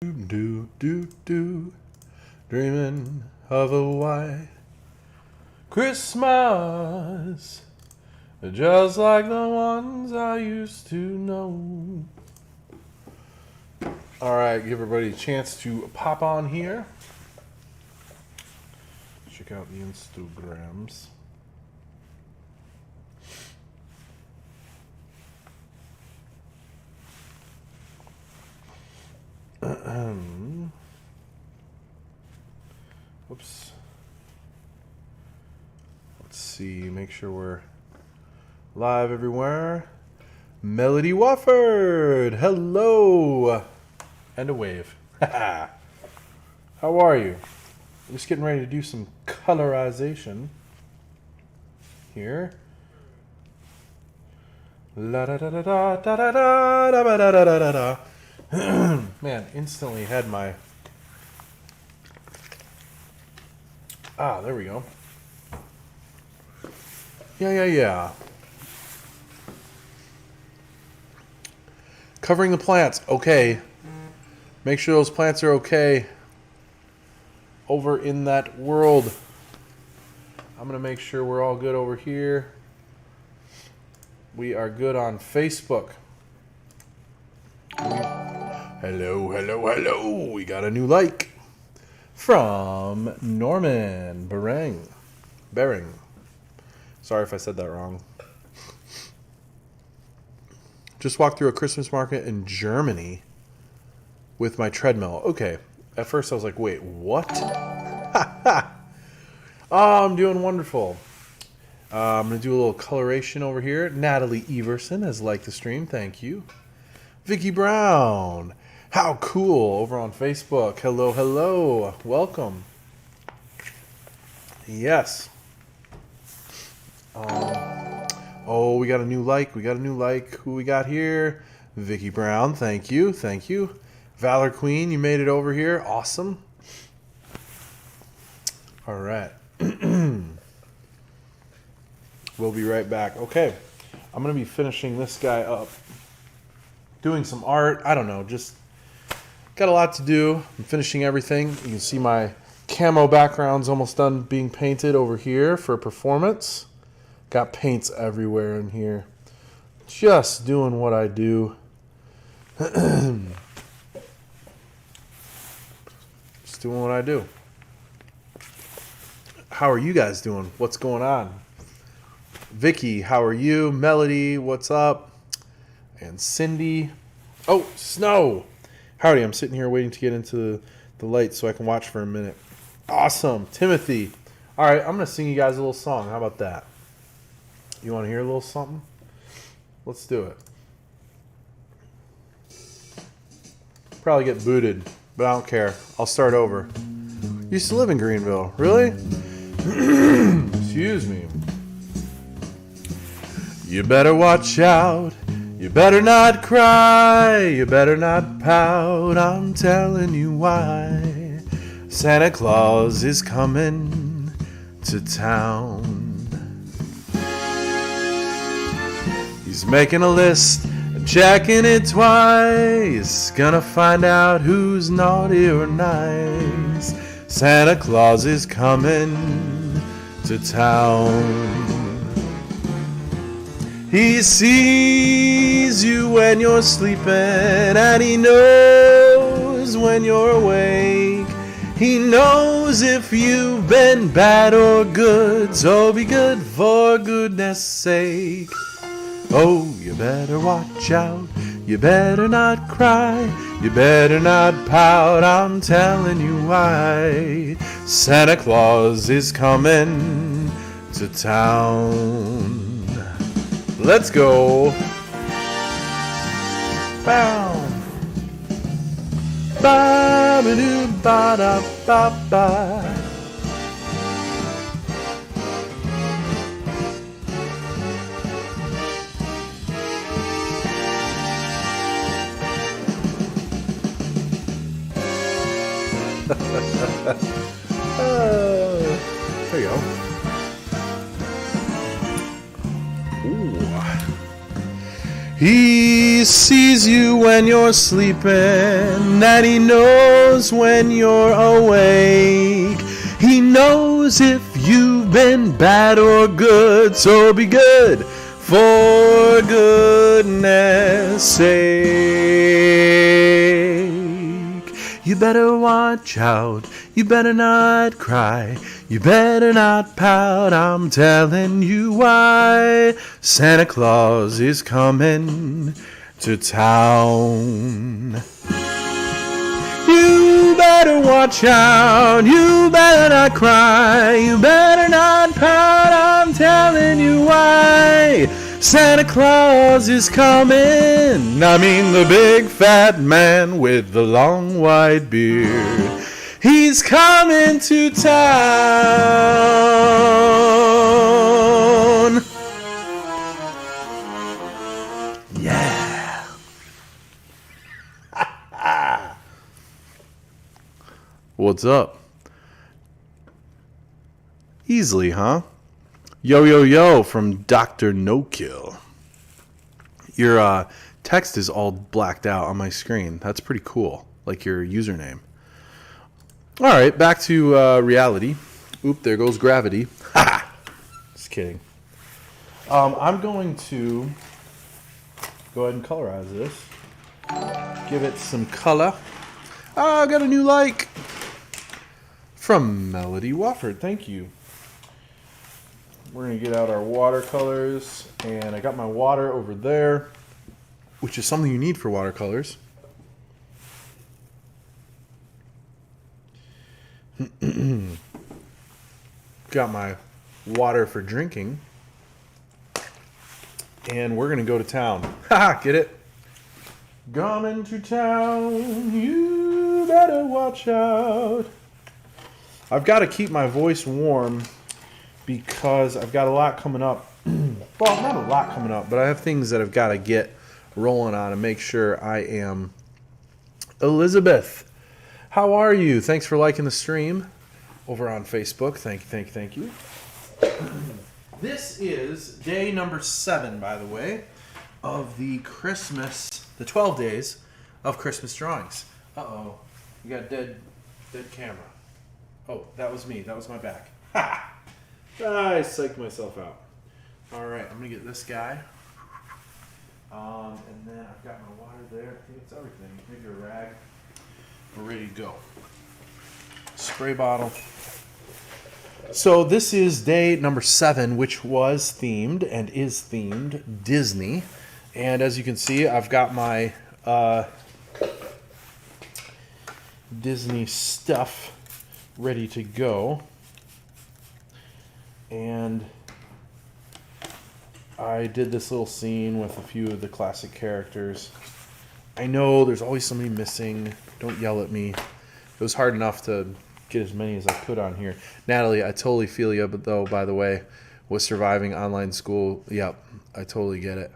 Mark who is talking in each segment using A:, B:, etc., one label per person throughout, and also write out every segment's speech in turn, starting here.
A: Do do do, dreaming of a white Christmas, just like the ones I used to know. All right, give everybody a chance to pop on here. Check out the Instagrams. Whoops. Let's see, make sure we're live everywhere. Melody Wofford, hello. And a wave. How are you? I'm just getting ready to do some colorization here. La da da da da da da da da da da da da. Man, instantly had my... there we go. Yeah. Covering the plants. Okay. Make sure those plants are okay over in that world. I'm going to make sure we're all good over here. We are good on Facebook. Hello. We got a new like from Norman Bering. Sorry if I said that wrong. Just walked through a Christmas market in Germany with my treadmill. Okay. At first I was like, wait, what? I'm doing wonderful. I'm going to do a little coloration over here. Natalie Everson has liked the stream. Thank you. Vicky Brown. How cool. Over on Facebook. Hello. Welcome. Yes. We got a new like. Who we got here? Vicky Brown. Thank you. Valor Queen, you made it over here. Awesome. All right. We'll be right back. Okay. I'm going to be finishing this guy up. Doing some art. I don't know. Just got a lot to do. I'm finishing everything. You can see my camo background's almost done being painted over here for performance. Got paints everywhere in here. Just doing what I do. Just doing what I do. How are you guys doing? What's going on? Vicky, how are you? Melody, what's up? And Cindy. Oh, Snow. Howdy, I'm sitting here waiting to get into the light so I can watch for a minute. Awesome. Timothy. All right, I'm going to sing you guys a little song. How about that? You want to hear a little something? Let's do it. Probably get booted, but I don't care. I'll start over. Used to live in Greenville. Really? Excuse me. You better watch out. You better not cry. You better not pout. I'm telling you why. Santa Claus is coming to town. He's making a list and checking it twice. Gonna find out who's naughty or nice. Santa Claus is coming to town. He sees you when you're sleeping, and he knows when you're awake. He knows if you've been bad or good, so be good for goodness sake. Oh, you better watch out, you better not cry, you better not pout, I'm telling you why. Santa Claus is coming to town. Let's go. Bow. Ba ba doo ba da ba ba. There you go. Ooh. He sees you when you're sleeping, and he knows when you're awake. He knows if you've been bad or good, so be good for goodness sake. You better watch out, you better not cry, you better not pout, I'm telling you why. Santa Claus is coming to town. You better watch out, you better not cry, you better not pout, I'm telling you why. Santa Claus is coming, I mean the big fat man with the long white beard. He's coming to town. Yeah. What's up? Easily, huh? Yo, yo, yo from Dr. No Kill. Your text is all blacked out on my screen. That's pretty cool. Like your username. All right, back to reality. Oop, there goes gravity. Ha! Just kidding. I'm going to go ahead and colorize this. Give it some color. Oh, I got a new like from Melody Wofford. Thank you. We're going to get out our watercolors, and I got my water over there, which is something you need for watercolors. Got my water for drinking, and we're going to go to town. Haha, get it? Coming to town, you better watch out. I've got to keep my voice warm because I've got a lot coming up. Well, not a lot coming up, but I have things that I've got to get rolling on and make sure I am. Elizabeth, how are you? Thanks for liking the stream over on Facebook. Thank you. This is day number 7, by the way, of the 12 days of Christmas drawings. Uh-oh, you got dead camera. Oh, that was me. That was my back. Ha! I psyched myself out. All right, I'm going to get this guy. And then I've got my water there. I think it's everything. Maybe a rag. We're ready to go. Spray bottle. So this is day number 7, which was themed and is themed Disney. And as you can see, I've got my Disney stuff ready to go. And I did this little scene with a few of the classic characters. I know there's always somebody missing. Don't yell at me. It was hard enough to get as many as I could on here. Natalie, I totally feel you, but though, by the way, with surviving online school, yep, I totally get it.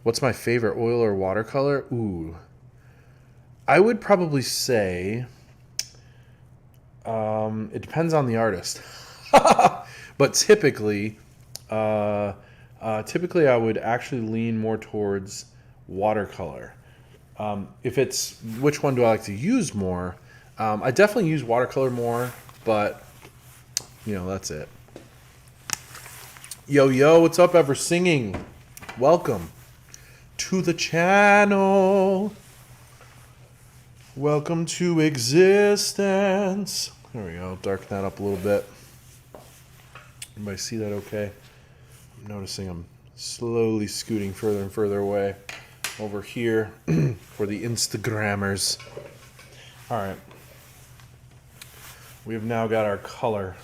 A: What's my favorite, oil or watercolor? Ooh. I would probably say it depends on the artist. But typically I would actually lean more towards watercolor. If it's which one do I like to use more, I definitely use watercolor more, but that's it. Yo, what's up, ever singing? Welcome to the channel. Welcome to existence. There we go. Darken that up a little bit. Everybody see that okay? I'm noticing I'm slowly scooting further and further away over here for the Instagrammers. All right. We have now got our color.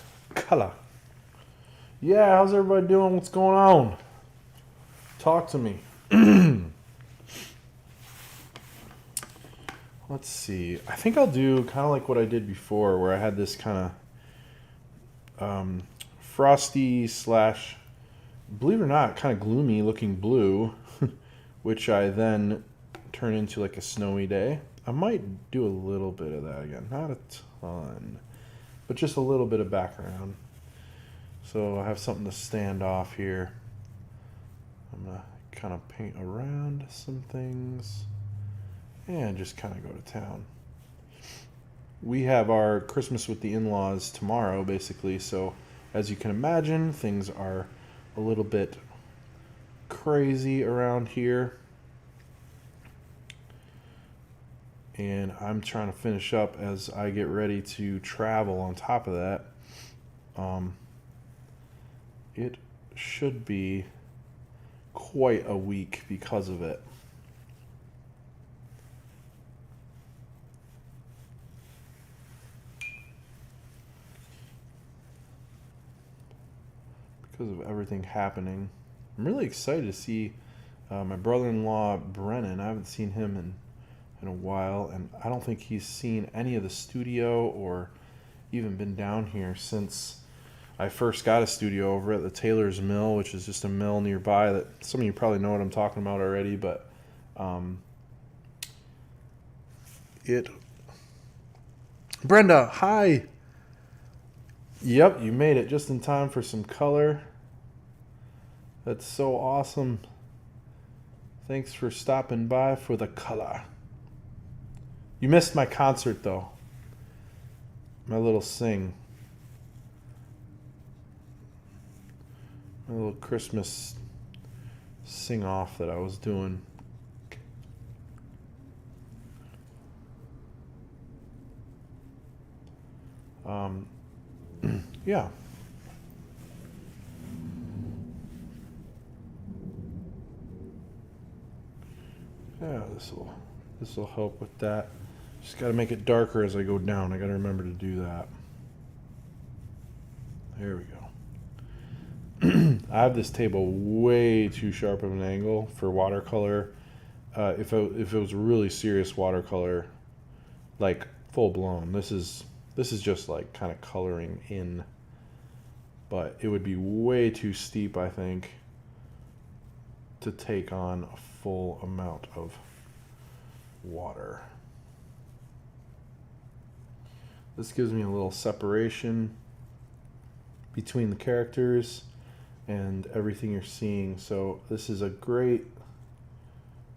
A: Yeah, how's everybody doing? What's going on? Talk to me. Let's see. I think I'll do kind of like what I did before, where I had this kind of frosty / believe it or not, kind of gloomy looking blue, which I then turn into like a snowy day. I might do a little bit of that again. Not a ton, but just a little bit of background. So I have something to stand off here. I'm going to kind of paint around some things and just kind of go to town. We have our Christmas with the in-laws tomorrow, basically, so as you can imagine, things are a little bit crazy around here. And I'm trying to finish up as I get ready to travel on top of that. It should be quite a week because of it. Because of everything happening. I'm really excited to see my brother-in-law Brennan. I haven't seen him in a while, and I don't think he's seen any of the studio or even been down here since I first got a studio over at the Taylor's Mill, which is just a mill nearby that some of you probably know what I'm talking about already, but Brenda, hi. Yep, you made it just in time for some color. That's so awesome. Thanks for stopping by for the color. You missed my concert, though. My little sing. My little Christmas sing-off that I was doing. Yeah. Yeah, this will help with that. Just got to make it darker as I go down. I got to remember to do that. There we go. I have this table way too sharp of an angle for watercolor. If it was really serious watercolor, like full blown, this is just like kind of coloring in. But it would be way too steep, I think, to take on a full amount of water. This gives me a little separation between the characters and everything you're seeing. So this is a great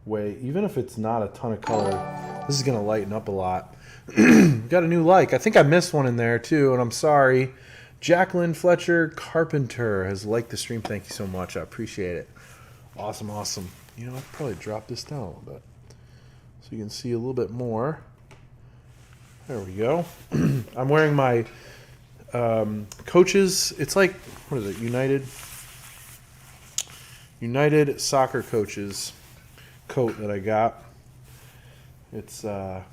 A: way, even if it's not a ton of color, this is going to lighten up a lot. Got a new like. I think I missed one in there too, and I'm sorry. Jacqueline Fletcher Carpenter has liked the stream. Thank you so much. I appreciate it. Awesome, awesome. You know, I'll probably drop this down a little bit so you can see a little bit more. There we go. I'm wearing my coaches. It's like, what is it? United Soccer Coaches coat that I got. It's a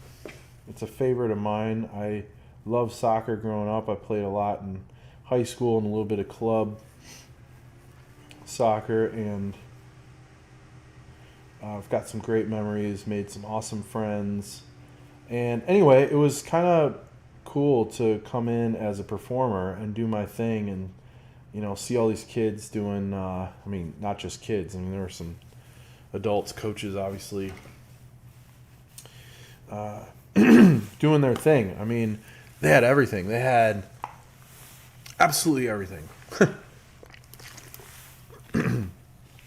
A: favorite of mine. I loved soccer growing up. I played a lot in high school and a little bit of club soccer, and I've got some great memories, made some awesome friends. And anyway, it was kind of cool to come in as a performer and do my thing and, you know, see all these kids doing, I mean, not just kids. I mean, there were some adults, coaches, obviously, doing their thing. I mean, they had everything. They had absolutely everything.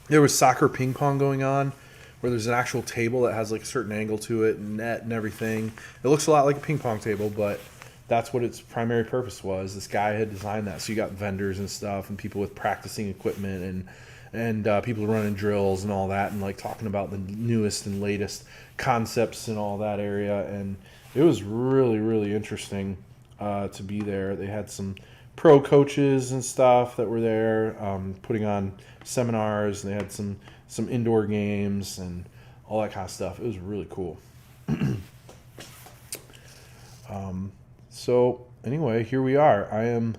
A: There was soccer ping pong going on, where there's an actual table that has like a certain angle to it and net and everything. It looks a lot like a ping pong table, but that's what its primary purpose was. This guy had designed that. So you got vendors and stuff and people with practicing equipment and people running drills and all that and like talking about the newest and latest concepts in all that area. And it was really, really interesting to be there. They had some pro coaches and stuff that were there putting on seminars, and they had some indoor games and all that kind of stuff. It was really cool. So anyway, here we are. I am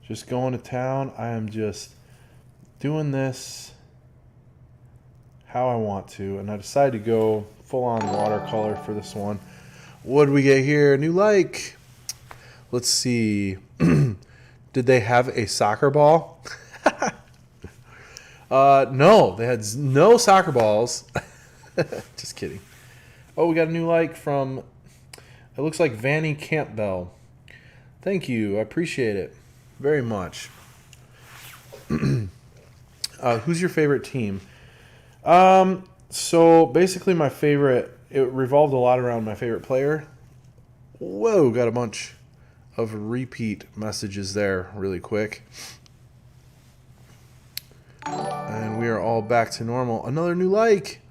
A: just going to town. I am just doing this how I want to, and I decided to go full-on watercolor for this one. What did we get here? New like. Let's see. Did they have a soccer ball? No, they had no soccer balls. Just kidding. Oh, we got a new like from, it looks like Vanny Campbell. Thank you. I appreciate it very much. Who's your favorite team? So basically, my favorite. It revolved a lot around my favorite player. Whoa, got a bunch of repeat messages there really quick. And we are all back to normal. Another new like.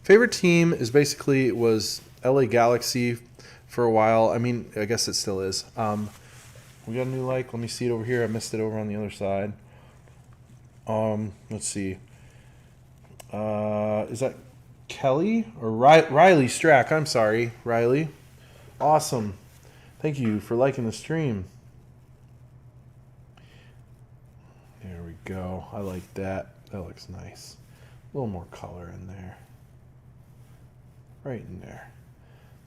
A: Favorite team is basically was LA Galaxy for a while. I mean, I guess it still is. We got a new like. Let me see it over here. I missed it over on the other side. Let's see. Is that Kelly or Riley Strack? I'm sorry, Riley. Awesome. Thank you for liking the stream. There we go. I like that. That looks nice. A little more color in there. Right in there.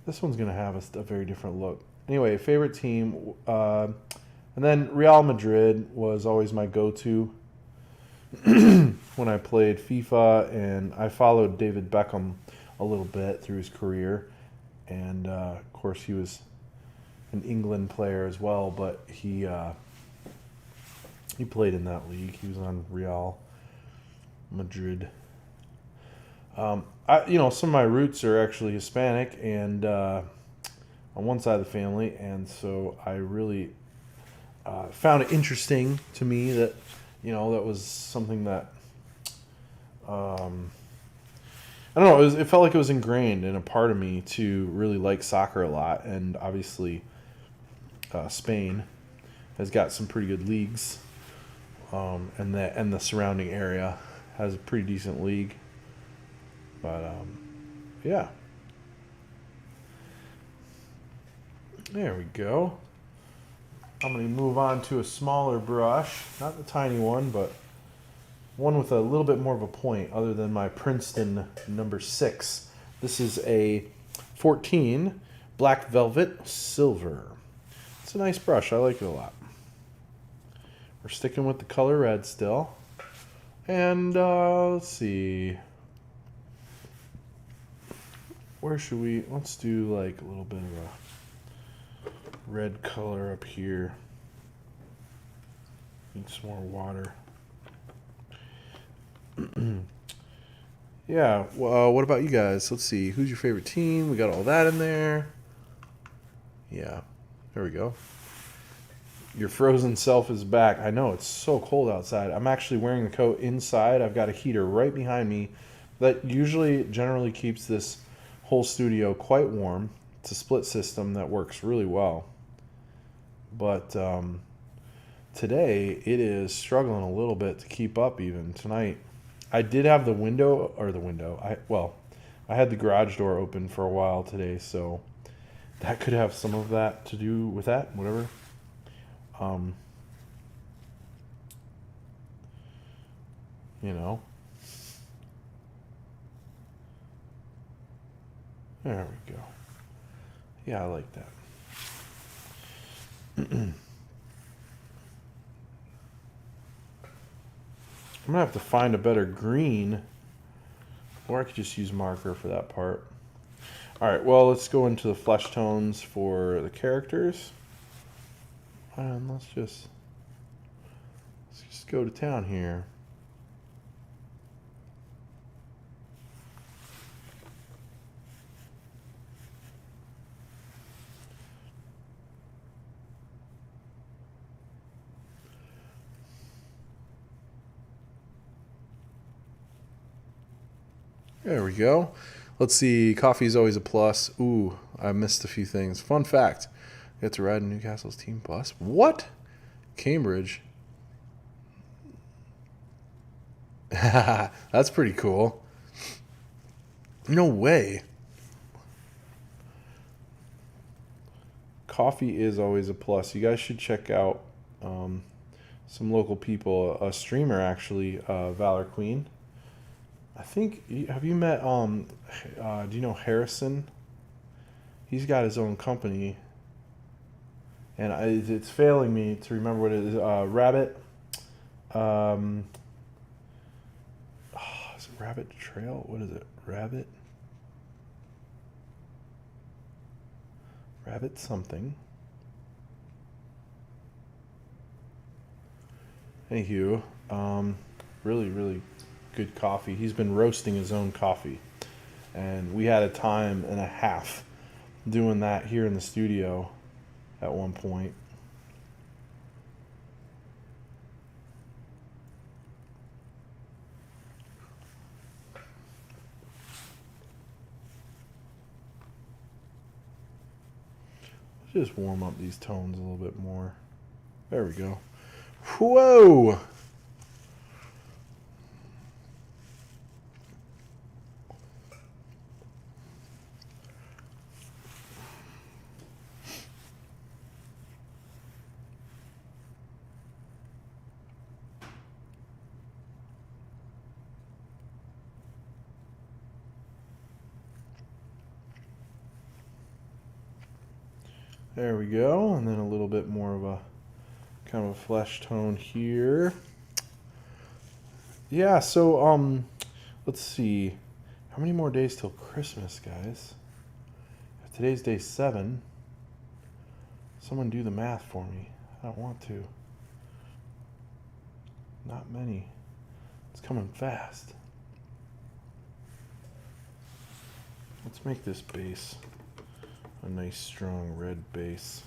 A: This one's going to have a very different look. Anyway, favorite team. And then Real Madrid was always my go-to when I played FIFA. And I followed David Beckham a little bit through his career. And, of course, he was an England player as well. But he played in that league. He was on Real Madrid. Some of my roots are actually Hispanic and on one side of the family, and so I really found it interesting to me that, that was something that I don't know. It felt like it was ingrained in a part of me to really like soccer a lot, and obviously Spain has got some pretty good leagues, and the surrounding area has a pretty decent league. But, yeah. There we go. I'm going to move on to a smaller brush. Not the tiny one, but one with a little bit more of a point other than my Princeton number 6. This is a 14 Black Velvet Silver. It's a nice brush. I like it a lot. We're sticking with the color red still. And, let's see. Where should we, let's do like a little bit of a red color up here. Need some more water. Yeah, well, what about you guys? Let's see, who's your favorite team? We got all that in there. Yeah, there we go. Your frozen self is back. I know, it's so cold outside. I'm actually wearing the coat inside. I've got a heater right behind me that generally keeps this whole studio quite warm. It's a split system that works really well. But today it is struggling a little bit to keep up even tonight. I did have I had the garage door open for a while today, so that could have some of that to do with that, whatever. There we go. Yeah, I like that. I'm going to have to find a better green, or I could just use marker for that part. All right, well, let's go into the flesh tones for the characters. And let's just go to town here. There we go. Let's see. Coffee is always a plus. Ooh, I missed a few things. Fun fact. You have to ride in Newcastle's team bus. What? Cambridge. That's pretty cool. No way. Coffee is always a plus. You guys should check out some local people. A streamer, actually, Valor Queen. I think, have you met, do you know Harrison? He's got his own company. And it's failing me to remember what it is. Rabbit. Is it Rabbit Trail? What is it? Rabbit something. Anywho, really, really good coffee. He's been roasting his own coffee. And we had a time and a half doing that here in the studio at one point. Let's just warm up these tones a little bit more. There we go. Whoa! There we go, and then a little bit more of a kind of a flesh tone here. Yeah, so let's see. How many more days till Christmas, guys? Today's day 7. Someone do the math for me. I don't want to. Not many. It's coming fast. Let's make this base a nice strong red base.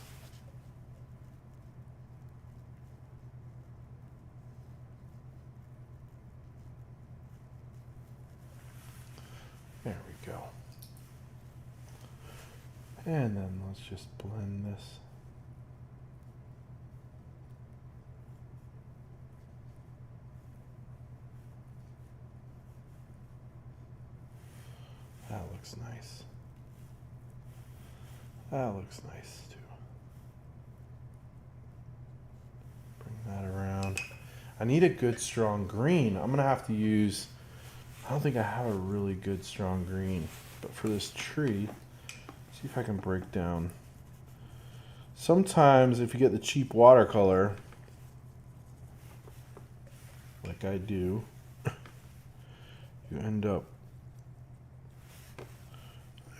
A: There we go. And then let's just blend this. That looks nice. That looks nice too. Bring that around. I need a good strong green. I'm gonna have to use, I don't think I have a really good strong green, but for this tree, see if I can break down. Sometimes if you get the cheap watercolor, like I do, you end up,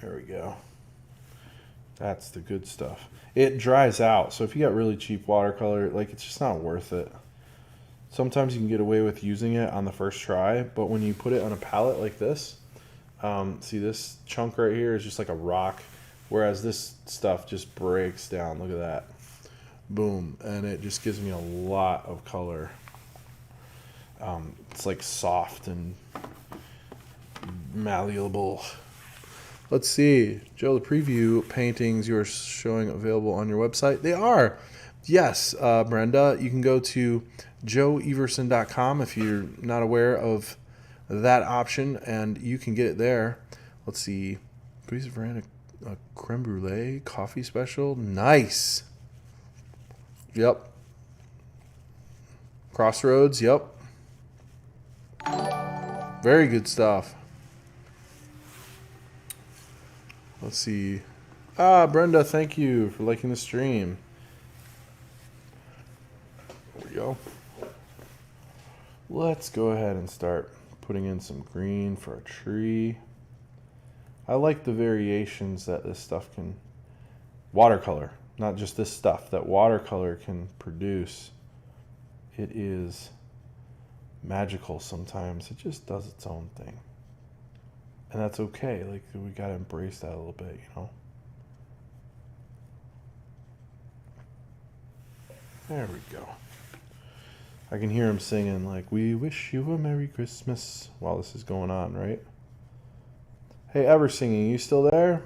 A: there we go. That's the good stuff. It dries out, so if you got really cheap watercolor, like, it's just not worth it. Sometimes you can get away with using it on the first try, but when you put it on a palette like this, see this chunk right here is just like a rock, whereas this stuff just breaks down. Look at that. Boom. And it just gives me a lot of color. It's like soft and malleable. Let's see. Joe, the preview paintings you are showing available on your website. They are. Yes, Brenda. You can go to joeeverson.com if you're not aware of that option, and you can get it there. Let's see. Breeze Veranda, a creme brulee coffee special. Nice. Yep. Crossroads. Yep. Very good stuff. Let's see. Brenda, thank you for liking the stream. There we go. Let's go ahead and start putting in some green for a tree. I like the variations that this stuff can, watercolor, not just this stuff, that watercolor can produce. It is magical sometimes. It just does its own thing. And that's okay. Like, we gotta embrace that a little bit, you know? There we go. I can hear him singing, like, we wish you a Merry Christmas while this is going on, right? Hey, Ever Singing, you still there?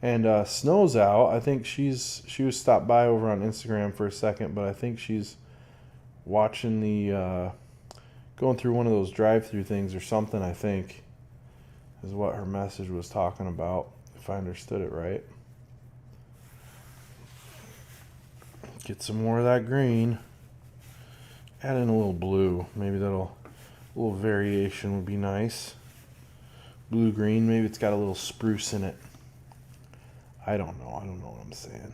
A: And Snow's out. I think she was stopped by over on Instagram for a second, but I think she's watching the going through one of those drive-through things or something, I think, is what her message was talking about, if I understood it right. Get some more of that green. Add in a little blue. Maybe a little variation would be nice. Blue green, maybe it's got a little spruce in it. I don't know what I'm saying.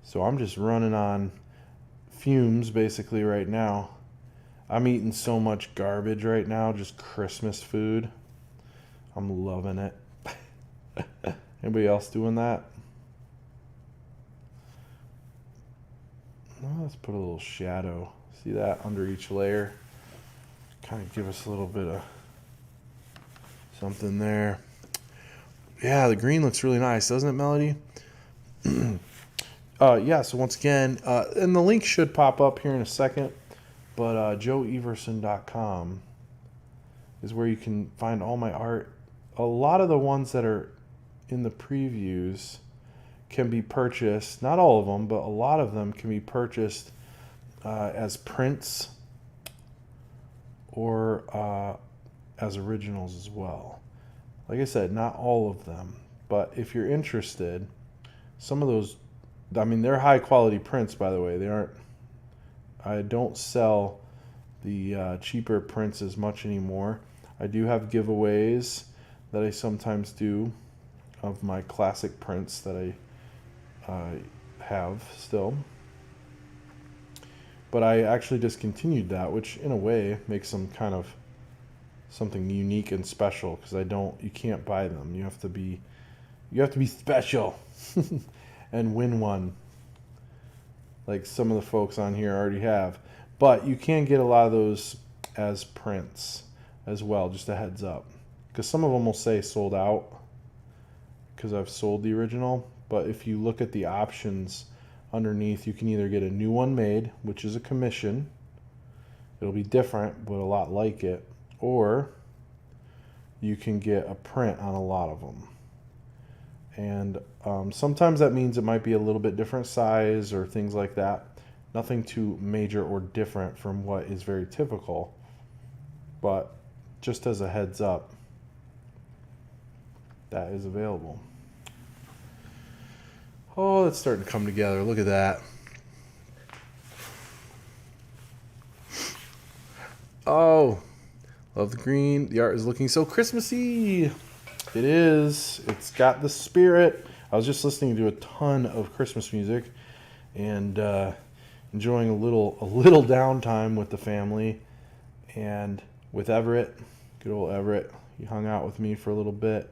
A: So I'm just running on fumes basically right now. I'm eating so much garbage right now, just Christmas food. I'm loving it. Anybody else doing that? let's put a little shadow. See that under each layer? Kind of give us a little bit of something there. Yeah, the green looks really nice, doesn't it, Melody? Yeah, so once again, and the link should pop up here in a second, but joeeverson.com is where you can find all my art. A lot of the ones that are in the previews can be purchased, not all of them, but a lot of them can be purchased as prints or as originals as well. Like I said, not all of them, but if you're interested, some of those, I mean, they're high quality prints, by the way. They aren't, I don't sell the cheaper prints as much anymore. I do have giveaways that I sometimes do of my classic prints that I have still. But I actually discontinued that, which in a way makes them kind of something unique and special, because you can't buy them. You have to be special and win one, like some of the folks on here already have. But you can get a lot of those as prints as well, just a heads up, because some of them will say sold out because I've sold the original. But if you look at the options underneath, you can either get a new one made, which is a commission. It'll be different, but a lot like it. Or you can get a print on a lot of them. And sometimes that means it might be a little bit different size or things like that. Nothing too major or different from what is very typical. But just as a heads up, that is available. Oh, it's starting to come together. Look at that. Oh, love the green. The art is looking so Christmassy. It is. It's got the spirit. I was just listening to a ton of Christmas music and enjoying a little downtime with the family and with Everett. Good old Everett. He hung out with me for a little bit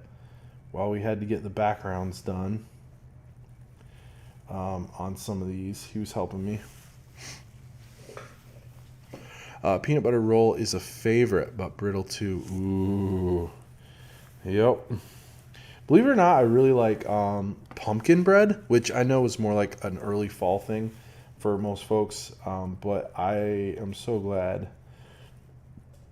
A: while we had to get the backgrounds done on some of these. He was helping me. Peanut butter roll is a favorite, but brittle too. Ooh. Yep. Believe it or not, I really like pumpkin bread, which I know is more like an early fall thing for most folks. But I am so glad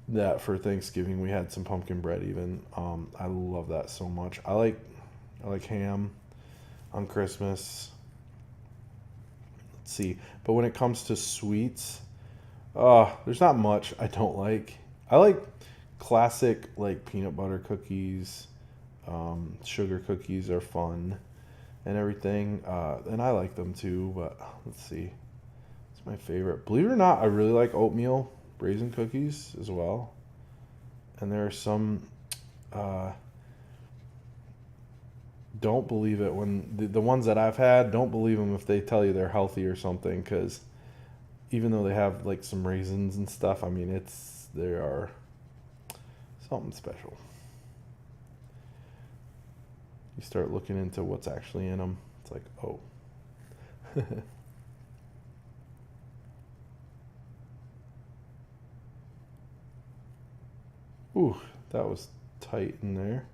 A: that for Thanksgiving we had some pumpkin bread even. I love that so much. I like ham on Christmas. Let's see. But when it comes to sweets, there's not much I don't like. I like classic like peanut butter cookies, sugar cookies are fun and everything, and I like them too. But let's see, it's my favorite. Believe it or not, I really like oatmeal raisin cookies as well. And there are some, don't believe it when the ones that I've had, don't believe them if they tell you they're healthy or something, because even though they have like some raisins and stuff, I mean, they are something special. You start looking into what's actually in them, it's like, oh. Ooh, that was tight in there.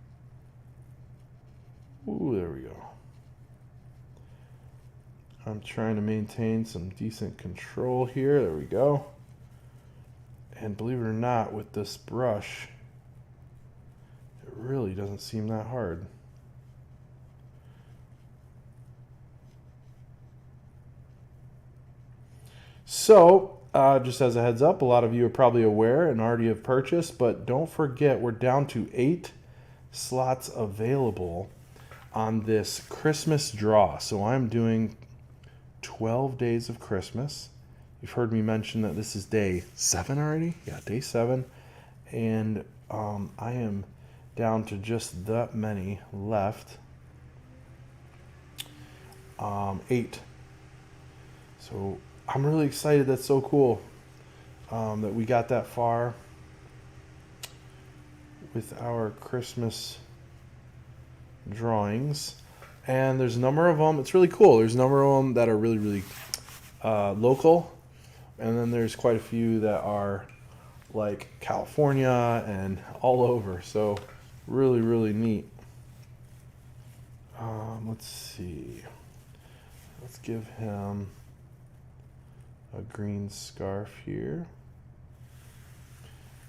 A: Ooh, there we go. I'm trying to maintain some decent control here. There we go. And believe it or not, with this brush, it really doesn't seem that hard. So, just as a heads up, a lot of you are probably aware and already have purchased, but don't forget we're down to 8 slots available on this Christmas draw. So I'm doing 12 days of Christmas. You've heard me mention that this is day 7 already. Yeah, day 7. And I am down to just that many left. 8. So I'm really excited. That's so cool that we got that far with our Christmas drawings. And there's a number of them. It's really cool. There's a number of them that are really, really local, and then there's quite a few that are like California and all over. So really, really neat. Let's see. Let's give him a green scarf here.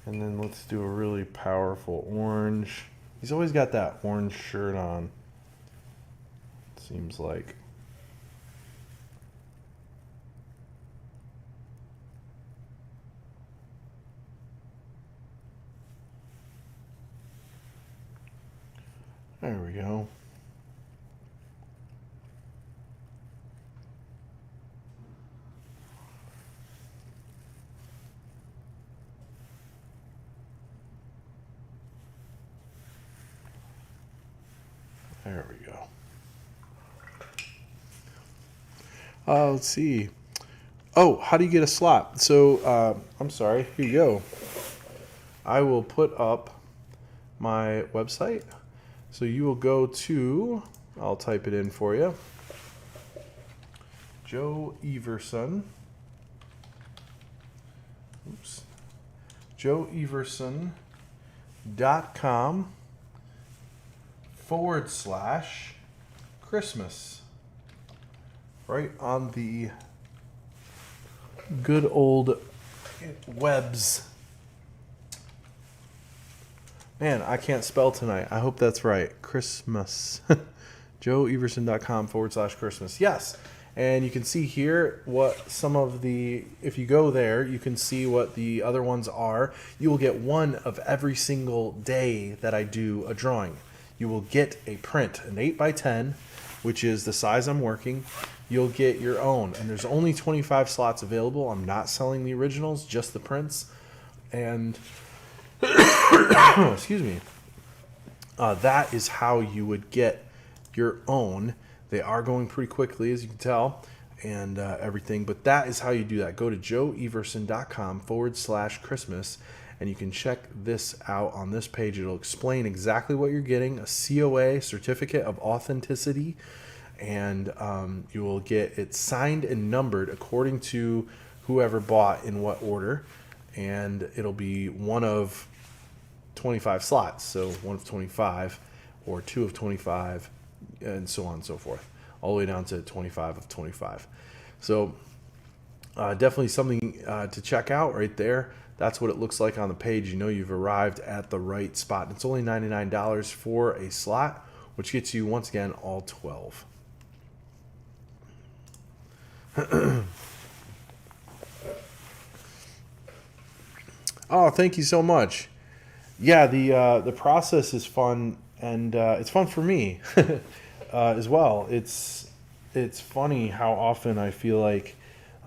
A: And then let's do a really powerful orange. He's always got that orange shirt on, seems like. There we go. There we go. Let's see. Oh, how do you get a slot? So, I'm sorry. Here you go. I will put up my website. So you will go to, I'll type it in for you, Joe Everson. Oops. joeeverson.com/Christmas. Right on the good old webs. Man, I can't spell tonight. I hope that's right. Christmas. joeeverson.com/Christmas. Yes. And you can see here what some of the, if you go there, you can see what the other ones are. You will get one of every single day that I do a drawing. You will get a print, an 8x10, which is the size I'm working. You'll get your own. And there's only 25 slots available. I'm not selling the originals, just the prints. And excuse me. That is how you would get your own. They are going pretty quickly, as you can tell, and everything. But that is how you do that. Go to joeeverson.com/Christmas, and you can check this out on this page. It'll explain exactly what you're getting, a COA, Certificate of Authenticity, and you will get it signed and numbered according to whoever bought in what order, and it'll be one of 25 slots, so 1 of 25 or 2 of 25, and so on and so forth, all the way down to 25 of 25. So definitely something to check out right there. That's what it looks like on the page. You know you've arrived at the right spot. It's only $99 for a slot, which gets you, once again, all 12. Oh, thank you so much. Yeah, the process is fun, and it's fun for me as well. It's funny how often I feel like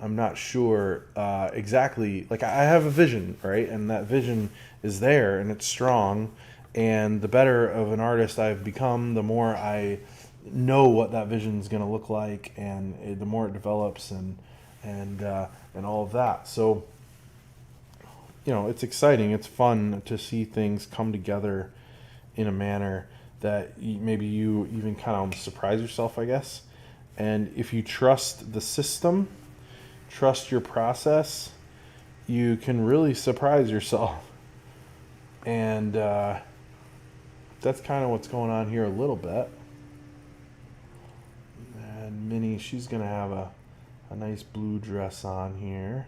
A: I'm not sure exactly. Like, I have a vision, right, and that vision is there and it's strong. And the better of an artist I've become, the more I know what that vision is going to look like, and the more it develops, and all of that. So, you know, it's exciting. It's fun to see things come together in a manner that maybe you even kind of surprise yourself, I guess. And if you trust the system, trust your process, you can really surprise yourself. And that's kind of what's going on here a little bit. And Minnie, she's going to have a nice blue dress on here.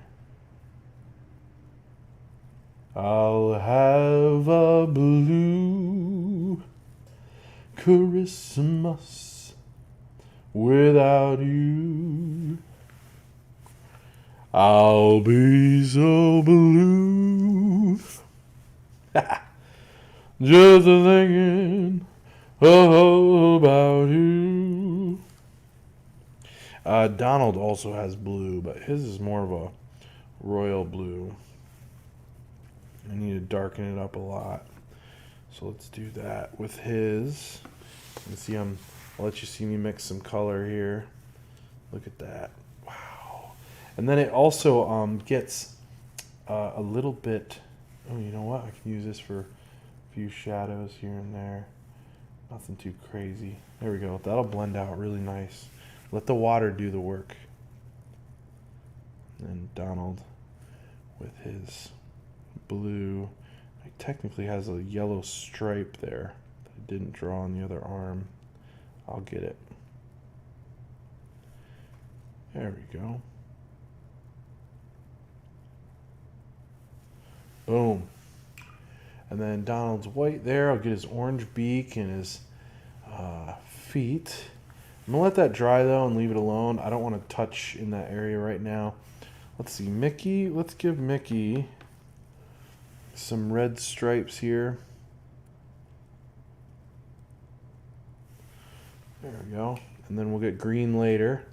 A: I'll have a blue Christmas without you. I'll be so blue. Just thinking about you. Donald also has blue, but his is more of a royal blue. I need to darken it up a lot. So let's do that with his. You can see I'll let you see me mix some color here. Look at that. Wow. And then it also gets a little bit, oh, you know what? I can use this for a few shadows here and there. Nothing too crazy. There we go. That'll blend out really nice. Let the water do the work. And Donald with his blue. He technically has a yellow stripe there that I didn't draw on the other arm. I'll get it. There we go. Boom. And then Donald's white there. I'll get his orange beak and his feet. I'm going to let that dry, though, and leave it alone. I don't want to touch in that area right now. Let's see. Mickey. Let's give Mickey some red stripes here. There we go. And then we'll get green later.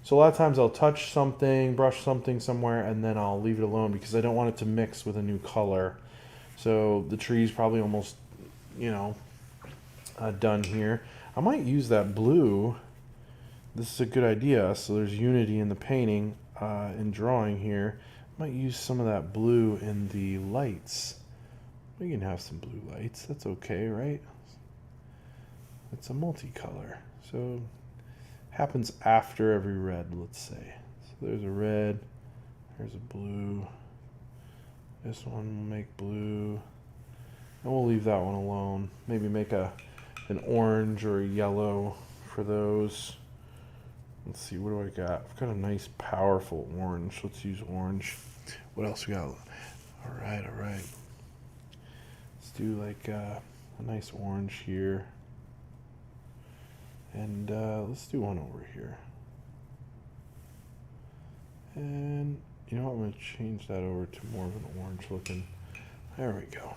A: So a lot of times I'll touch something, brush something somewhere, and then I'll leave it alone because I don't want it to mix with a new color. So the tree's probably almost, done here. I might use that blue. This is a good idea. So there's unity in the painting and drawing here. I might use some of that blue in the lights. We can have some blue lights. That's okay, right? It's a multicolor. So happens after every red, let's say. So there's a red, there's a blue. This one will make blue. And we'll leave that one alone. Maybe make an orange or a yellow for those. Let's see, what do I got? I've got a nice powerful orange. Let's use orange. What else we got? All right. Let's do like a nice orange here. And let's do one over here. And you know what? I'm going to change that over to more of an orange looking. There we go.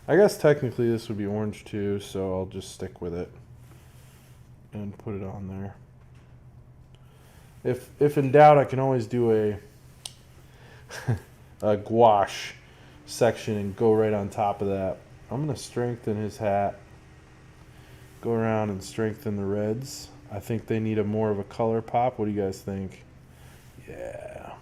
A: I guess technically this would be orange too, so I'll just stick with it and put it on there. If in doubt, I can always do a gouache section and go right on top of that. I'm going to strengthen his hat. Go around and strengthen the reds. I think they need more of a color pop. What do you guys think? Yeah.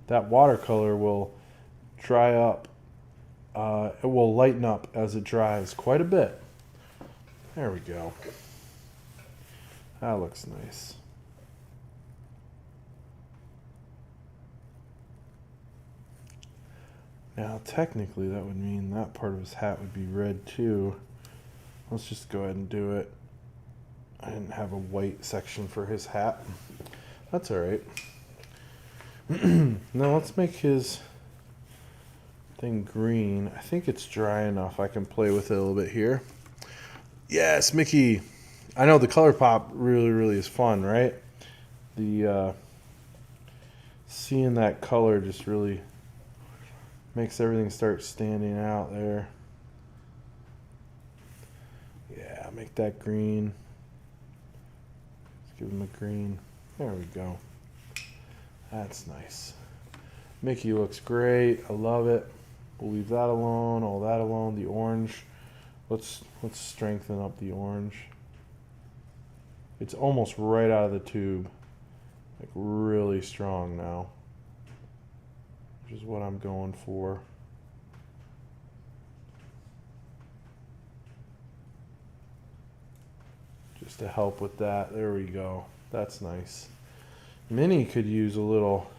A: That watercolor will dry up. It will lighten up as it dries quite a bit. There we go. That looks nice. Now, technically, that would mean that part of his hat would be red, too. Let's just go ahead and do it. I didn't have a white section for his hat. That's all right. Now, let's make his thing green. I think it's dry enough. I can play with it a little bit here. Yes, Mickey. I know the color pop really, really is fun, right? The seeing that color just really makes everything start standing out there. Yeah, make that green. Let's give him a green. There we go. That's nice. Mickey looks great. I love it. We'll leave that alone, all that alone. The orange. Let's strengthen up the orange. It's almost right out of the tube. Like really strong now. Which is what I'm going for. Just to help with that. There we go. That's nice. Minnie could use a little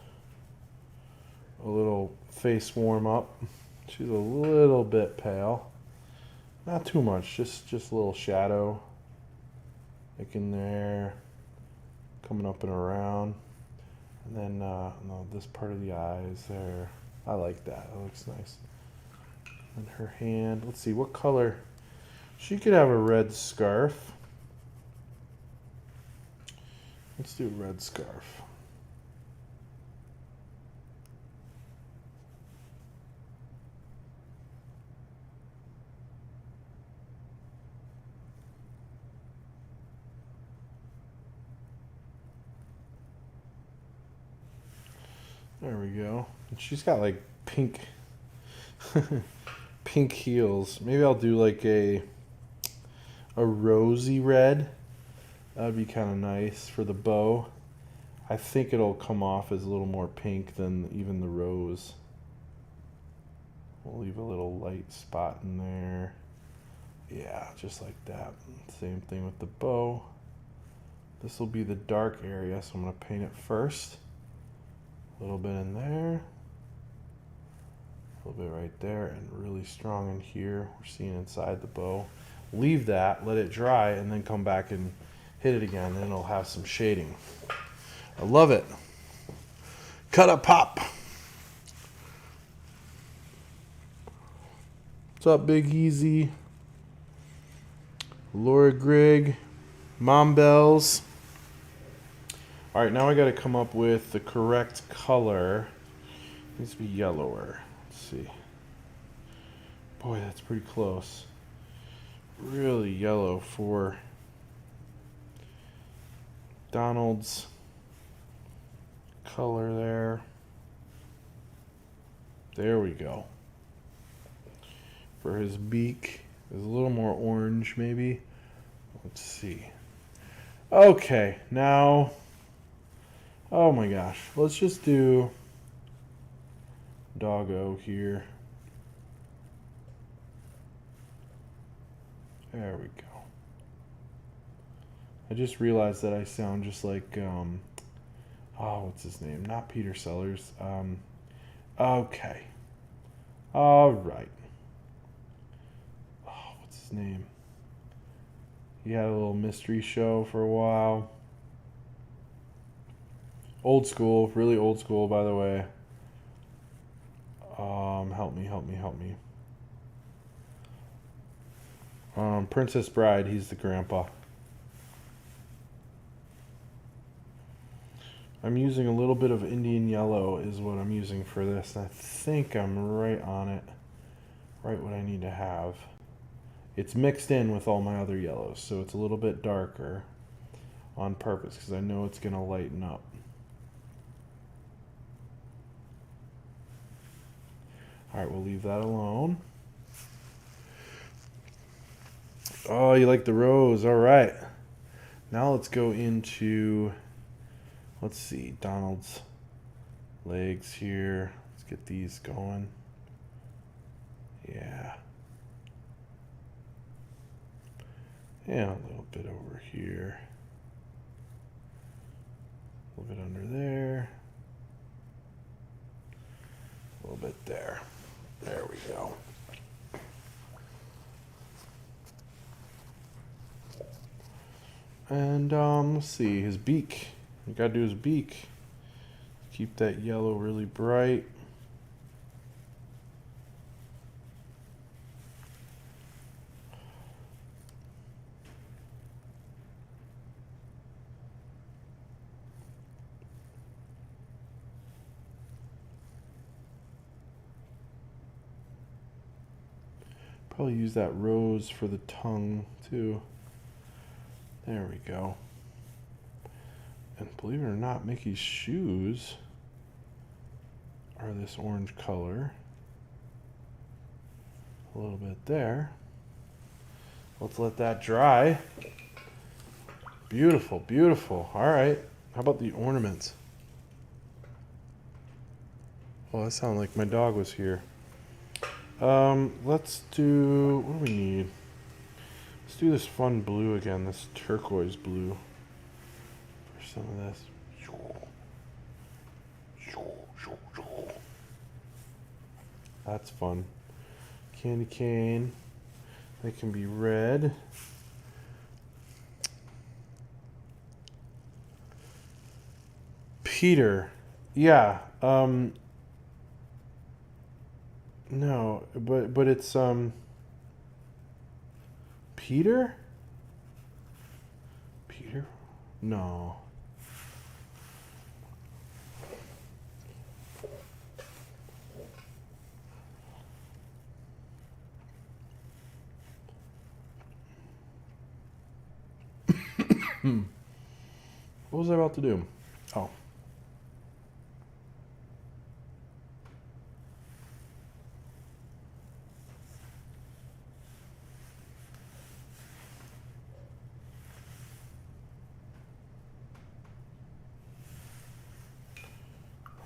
A: face warm up. She's a little bit pale. Not too much, just a little shadow. Like in there. Coming up and around. And then no, this part of the eyes there. I like that. That looks nice. And her hand. Let's see, what color? She could have a red scarf. Let's do a red scarf. There we go. And she's got like pink pink heels. Maybe I'll do like a rosy red. That would be kind of nice for the bow. I think it'll come off as a little more pink than even the rose. We'll leave a little light spot in there. Yeah, just like that. Same thing with the bow. This will be the dark area, so I'm going to paint it first. A little bit in there. A little bit right there, and really strong in here. We're seeing inside the bow. Leave that, let it dry, and then come back and hit it again, and it'll have some shading. I love it. Cut a pop. What's up, Big Easy? Laura Grigg, Mom Bells. All right, now I got to come up with the correct color. It needs to be yellower. Let's see. Boy, that's pretty close. Really yellow for Donald's color there. There we go. For his beak, there's a little more orange maybe. Let's see. Okay, now, oh my gosh, let's just do doggo here. There we go. I just realized that I sound just like, what's his name? Not Peter Sellers. Okay. All right. Oh, what's his name? He had a little mystery show for a while. Old school, really old school, by the way. Help me. Princess Bride, he's the grandpa. I'm using a little bit of Indian yellow is what I'm using for this. I think I'm right on it. Right what I need to have. It's mixed in with all my other yellows, so it's a little bit darker on purpose because I know it's going to lighten up. All right, we'll leave that alone. Oh, you like the rose. All right. Now let's go into, let's see, Donald's legs here. Let's get these going. Yeah. And a little bit over here. A little bit under there. A little bit there. There we go. And let's see, his beak. You gotta do his beak. Keep that yellow really bright. Probably use that rose for the tongue too. There we go. And believe it or not, Mickey's shoes are this orange color. A little bit there. Let's let that dry. Beautiful, beautiful. All right. How about the ornaments? Oh, that sounded like my dog was here. Let's do, what do we need? Let's do this fun blue again, this turquoise blue for some of this. That's fun. Candy cane. They can be red. Peter. Yeah. No, but it's Peter? Peter? No. What was I about to do? Oh.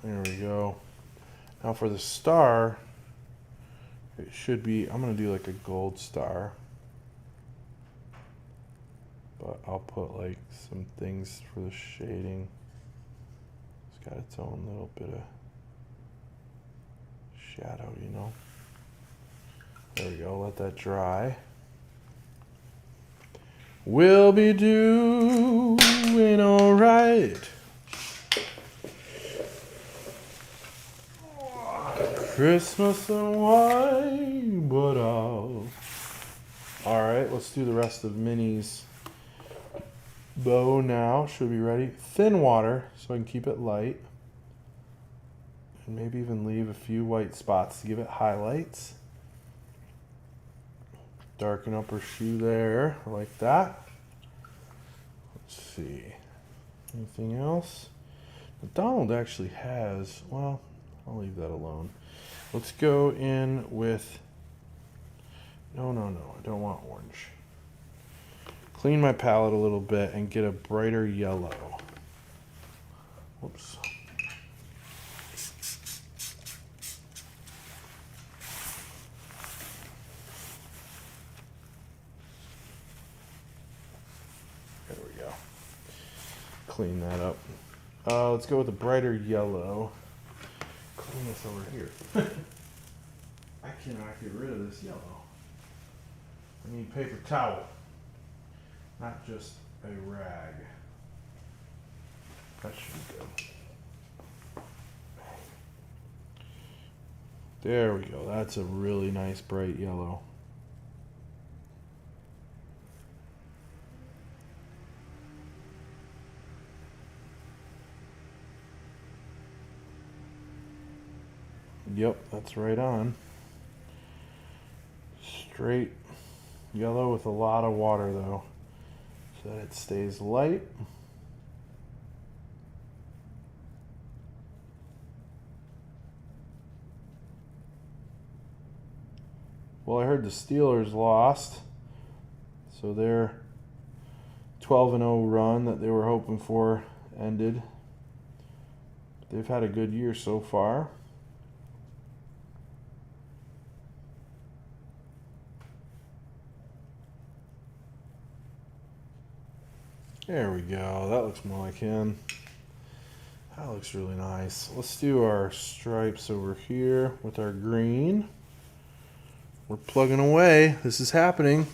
A: There we go. Now for the star, it should be, I'm going to do like a gold star. but I'll put like some things for the shading. It's got its own little bit of shadow, you know. There we go, let that dry. We'll be doing all right. Christmas and wine, but all right, let's do the rest of Minnie's bow now. Should be ready. Thin water so I can keep it light. And maybe even leave a few white spots to give it highlights. Darken up her shoe there, like that. Let's see. Anything else? Donald actually has, well, I'll leave that alone. Let's go in with, no, I don't want orange. Clean my palette a little bit and get a brighter yellow. Whoops. There we go. Clean that up. Let's go with a brighter yellow. Clean this over here. I cannot get rid of this yellow. I need paper towel, not just a rag. That should be good. There we go. That's a really nice bright yellow. Yep, that's right on. Straight yellow with a lot of water though, so that it stays light. Well, I heard the Steelers lost, so their 12-0 run that they were hoping for ended. They've had a good year so far. There we go. That looks more like him. That looks really nice. Let's do our stripes over here with our green. We're plugging away. This is happening.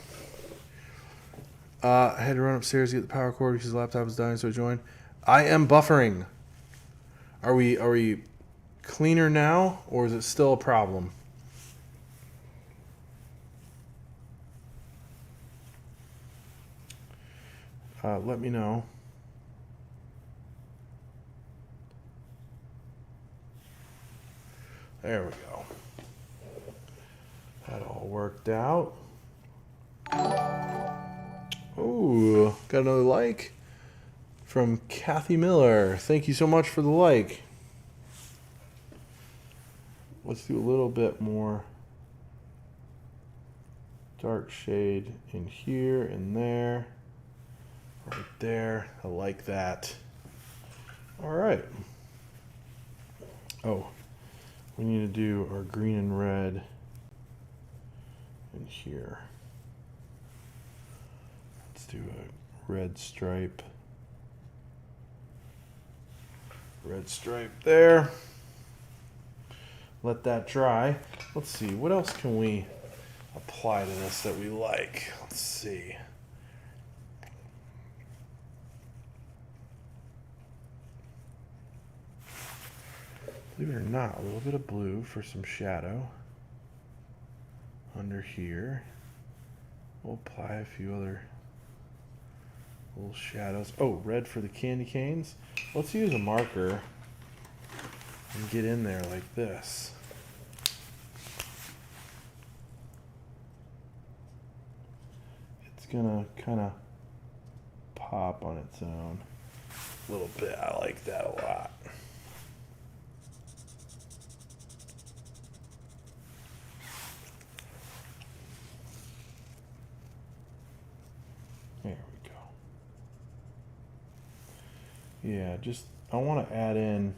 A: I had to run upstairs to get the power cord because the laptop was dying, so I joined. I am buffering. Are we cleaner now, or is it still a problem? Let me know. There we go. That all worked out. Ooh, got another like from Kathy Miller. Thank you so much for the like. Let's do a little bit more dark shade in here and there. Right there. I like that. All right. Oh, we need to do our green and red in here. Let's do a red stripe. Red stripe there. Let that dry. Let's see, what else can we apply to this that we like? Let's see. Believe it or not, a little bit of blue for some shadow under here. We'll apply a few other little shadows. Oh, red for the candy canes. Let's use a marker and get in there like this. It's gonna kind of pop on its own a little bit. I like that a lot. There we go. Yeah, just I want to add in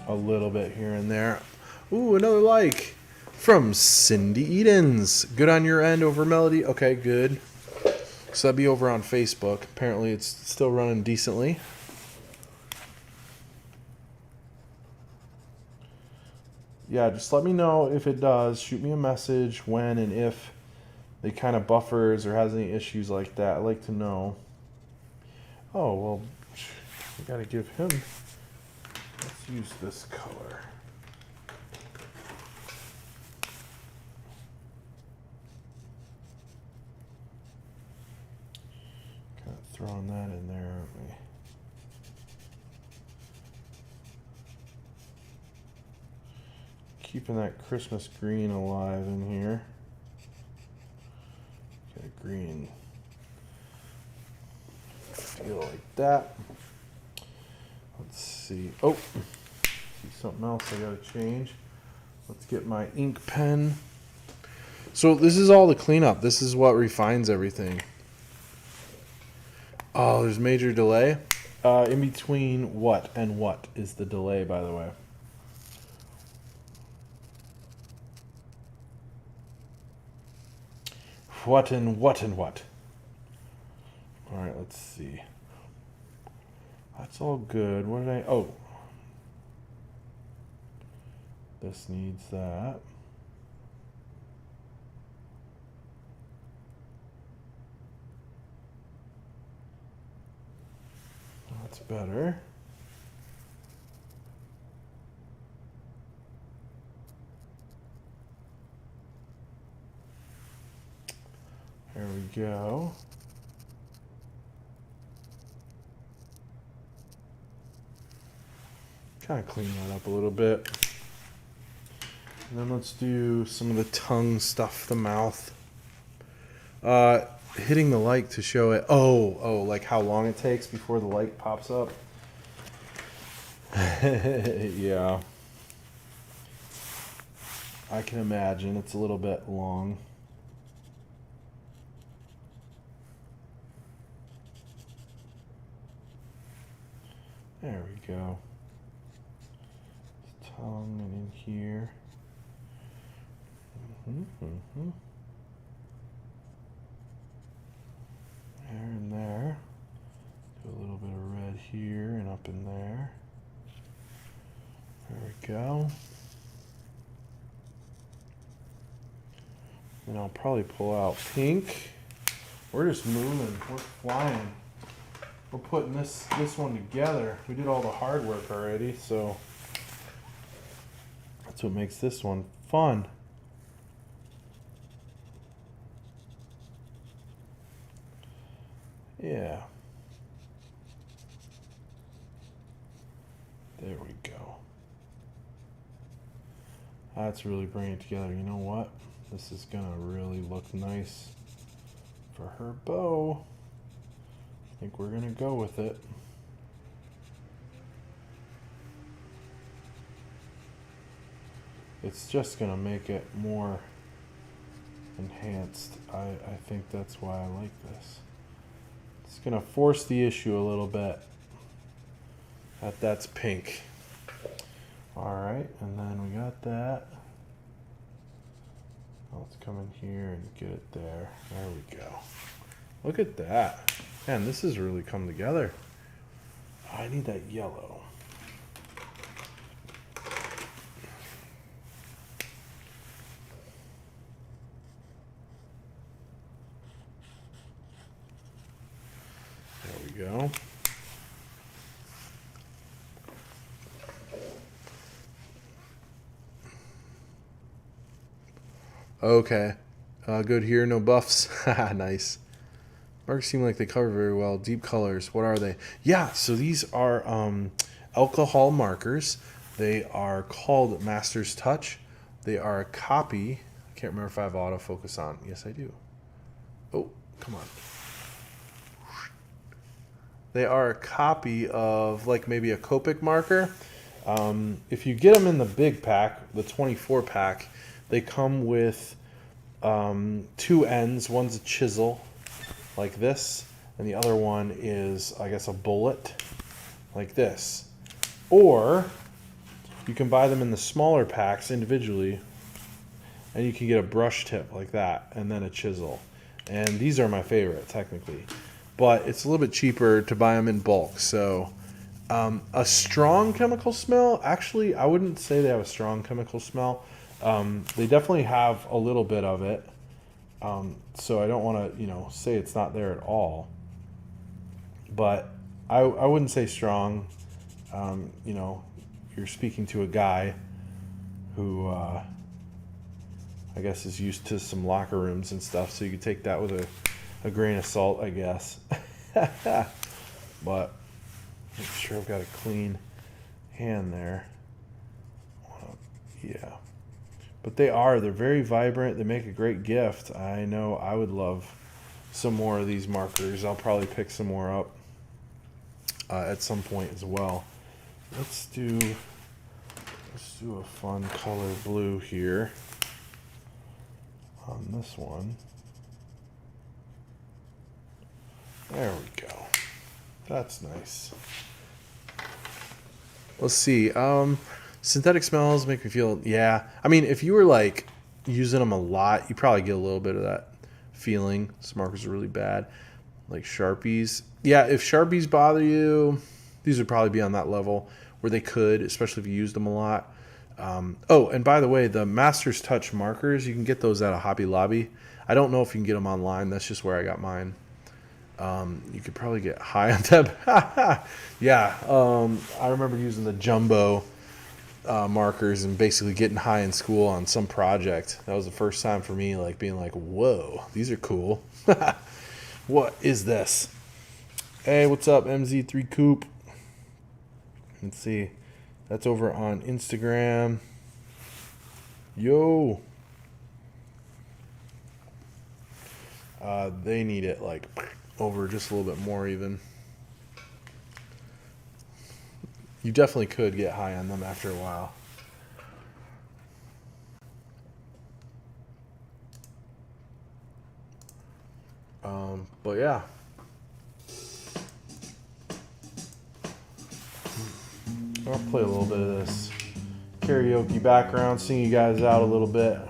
A: a little bit here and there. Ooh, another like. From Cindy Edens. Good on your end over Melody? Okay, good. So that'd be over on Facebook. Apparently it's still running decently. Yeah, just let me know if it does. Shoot me a message when and if it kind of buffers or has any issues like that. I'd like to know. Oh, well, we got to give him. Let's use this color. Kind of throwing that in there, aren't we? Keeping that Christmas green alive in here. Okay, green. Feel like that. Let's see. Oh, see something else I gotta change. Let's get my ink pen. So this is all the cleanup. This is what refines everything. Oh, there's major delay. In between what and what is the delay, by the way? What and what and what? All right, let's see. That's all good. What did I... Oh. This needs that. That's better. There we go. Kind of clean that up a little bit. And then let's do some of the tongue stuff, the mouth. Hitting the light to show it. Oh, like how long it takes before the light pops up. Yeah. I can imagine it's a little bit long. There we go. Tongue and in here. There and there. Do a little bit of red here and up in there. There we go. And I'll probably pull out pink. We're just moving. We're flying. We're putting this one together. We did all the hard work already, so that's what makes this one fun. Yeah. There we go. That's really bringing it together. You know what? This is gonna really look nice for her bow. I think we're gonna go with it. It's just gonna make it more enhanced. I think that's why I like this. It's gonna force the issue a little bit. That's pink. Alright, and then we got that. Let's come in here and get it there. There we go. Look at that. Man, this has really come together. I need that yellow. There we go. Okay. Good here, no buffs. Nice. Marks seem like they cover very well. Deep colors, what are they? Yeah, so these are alcohol markers. They are called Master's Touch. They are a copy. I can't remember if I have autofocus on. Yes, I do. Oh, come on. They are a copy of like maybe a Copic marker. If you get them in the big pack, the 24 pack, they come with two ends. One's a chisel, like this, and the other one is, I guess, a bullet, like this. Or you can buy them in the smaller packs individually, and you can get a brush tip like that, and then a chisel. And these are my favorite, technically. But it's a little bit cheaper to buy them in bulk. So a strong chemical smell, actually, I wouldn't say they have a strong chemical smell. They definitely have a little bit of it. So I don't want to, say it's not there at all. But I wouldn't say strong. You're speaking to a guy who I guess is used to some locker rooms and stuff, so you could take that with a grain of salt, I guess. But make sure I've got a clean hand there. Yeah. But they're very vibrant. They make a great gift. I know I would love some more of these markers. I'll probably pick some more up at some point as well. Let's do a fun color blue here on this one. There we go. That's nice. Let's see. Synthetic smells make me feel, yeah. I mean, if you were like using them a lot, you probably get a little bit of that feeling. This markers are really bad. Like Sharpies. Yeah, if Sharpies bother you, these would probably be on that level where they could, especially if you used them a lot. And by the way, the Master's Touch markers, you can get those at a Hobby Lobby. I don't know if you can get them online. That's just where I got mine. You could probably get high on them. Yeah, I remember using the jumbo markers and basically getting high in school on some project. That was the first time for me, like being like, whoa, these are cool. What is this? Hey, what's up, MZ3 Coop? Let's see. That's over on Instagram. Yo. They need it like over just a little bit more even. You definitely could get high on them after a while. But yeah. I'll play a little bit of this karaoke background, sing you guys out a little bit.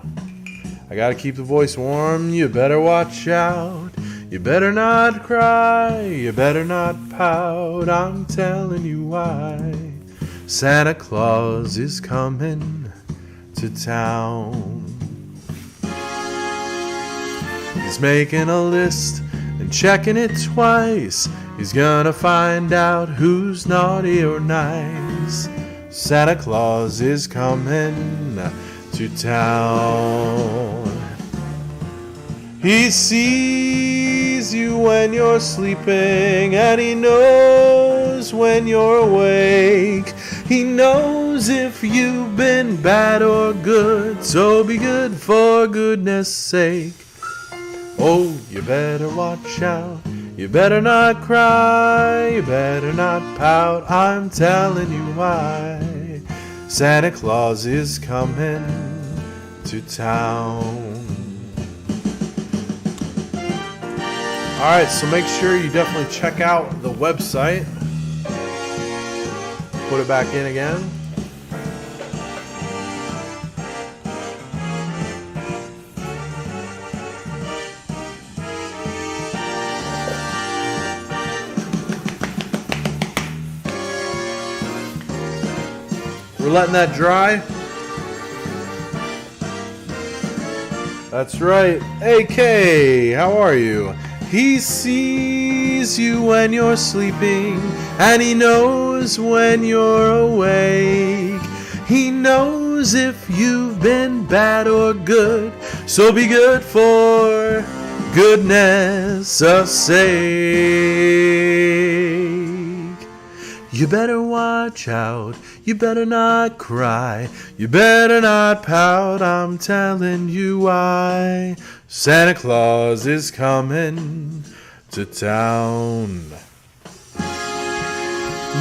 A: I gotta keep the voice warm, you better watch out. You better not cry, you better not pout, I'm telling you why. Santa Claus is coming to town. He's making a list and checking it twice. He's gonna find out who's naughty or nice. Santa Claus is coming to town. He sees you when you're sleeping, and he knows when you're awake. He knows if you've been bad or good, so be good for goodness sake. Oh, you better watch out. You better not cry, you better not pout, I'm telling you why. Santa Claus is coming to town. Alright, so make sure you definitely check out the website. Put it back in again. We're letting that dry. That's right. AK, how are you? He sees you when you're sleeping, and he knows when you're awake. He knows if you've been bad or good, so be good for goodness sake. You better watch out, you better not cry, you better not pout, I'm telling you why. Santa Claus is coming to town.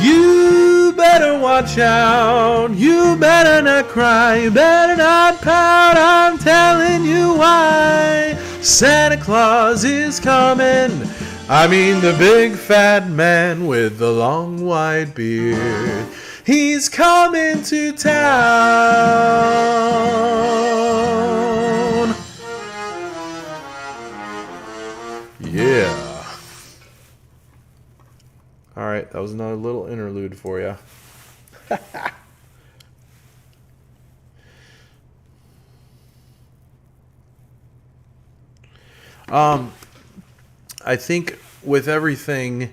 A: You better watch out, you better not cry, you better not pout, I'm telling you why. Santa Claus is coming. I mean the big fat man with the long white beard. He's coming to town. right. That was another little interlude for you. I think with everything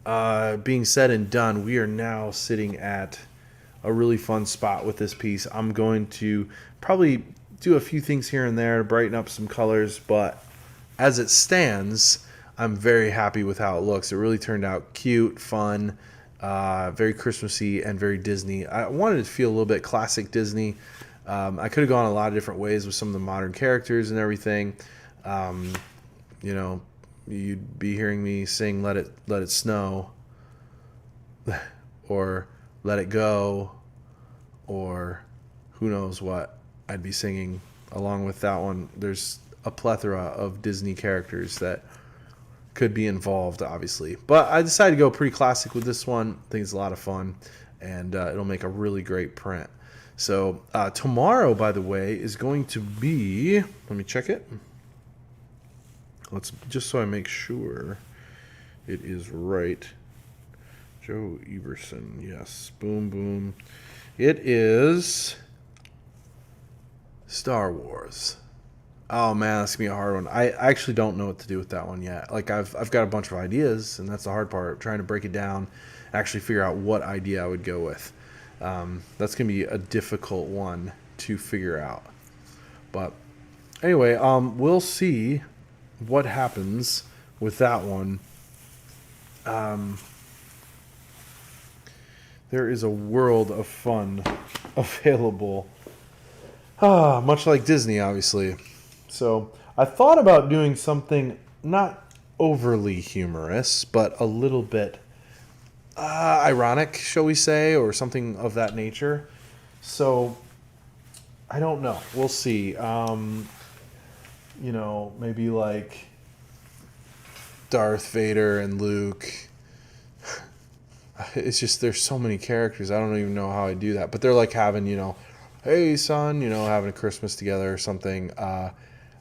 A: being said and done, we are now sitting at a really fun spot with this piece. I'm going to probably do a few things here and there to brighten up some colors, but as it stands, I'm very happy with how it looks. It really turned out cute, fun, very Christmassy, and very Disney. I wanted it to feel a little bit classic Disney. I could have gone a lot of different ways with some of the modern characters and everything. You know, you'd be hearing me sing Let It Snow or Let It Go, or who knows what I'd be singing along with that one. There's a plethora of Disney characters that could be involved, obviously. But I decided to go pretty classic with this one. I think it's a lot of fun, and it'll make a really great print. So tomorrow, by the way, is going to be, let me check it. Let's just so I make sure it is right. Joe Everson, yes. Boom, boom. It is Star Wars. Oh man, that's gonna be a hard one. I actually don't know what to do with that one yet. Like I've got a bunch of ideas, and that's the hard part, trying to break it down, actually figure out what idea I would go with. That's gonna be a difficult one to figure out. But anyway, we'll see what happens with that one. There is a world of fun available. Much like Disney, obviously. So I thought about doing something not overly humorous, but a little bit ironic, shall we say, or something of that nature. So I don't know. We'll see. Maybe like Darth Vader and Luke. It's just there's so many characters. I don't even know how I do that. But they're like having, hey son, having a Christmas together or something.